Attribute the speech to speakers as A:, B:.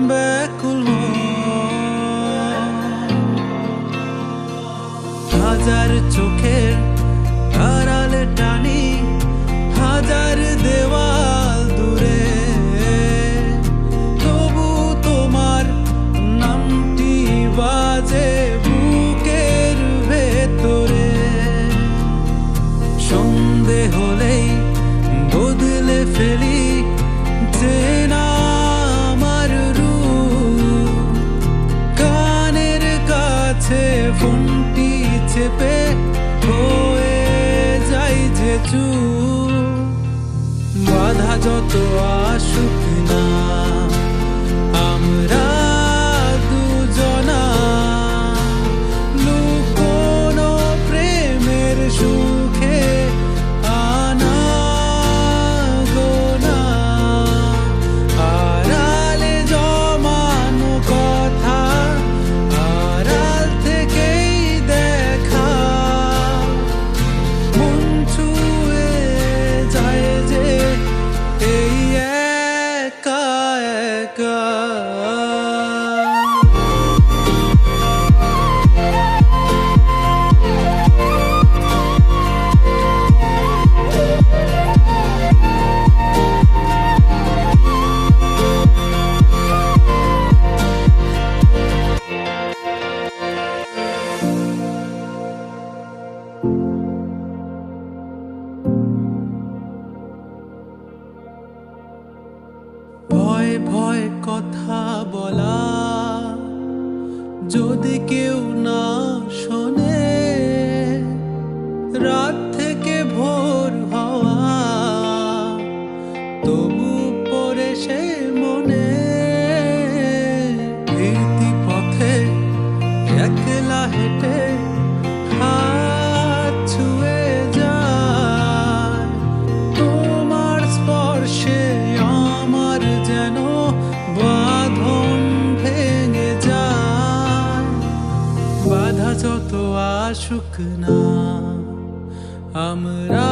A: ব্যাকুল হাজার চোখের আড়ালে টানি, হাজার দেওয়াল দূরে, তবু তোমার নামটি বাজে বুকের ভেতরে। সন্ধে হলেই বদলে ফেলি চেনা আমার রূপ, কানের কাছে ফোনটি চেপে হয়ে যাই যে চুপ। বাধা যত আসুক না, আমরা দুজনা লুকোনো প্রেমের সুখে আনাগোনা, আড়ালে জমানো কথা আড়াল থেকেই দেখা, মন ছুঁয়ে যায় যে এই একা একা। ভয় ভয় কথা বলা, যদি কেউ না শোনে, রাত থেকে ভোর হওয়া তবু পড়ে সে মনে। ফিরতি পথে একলা হেঁটে হাত ছুঁয়ে যায়, তোমার স্পর্শে আমার যেন বাঁধন ভেঙে যায়। বাধা যত আসুক না, আমরা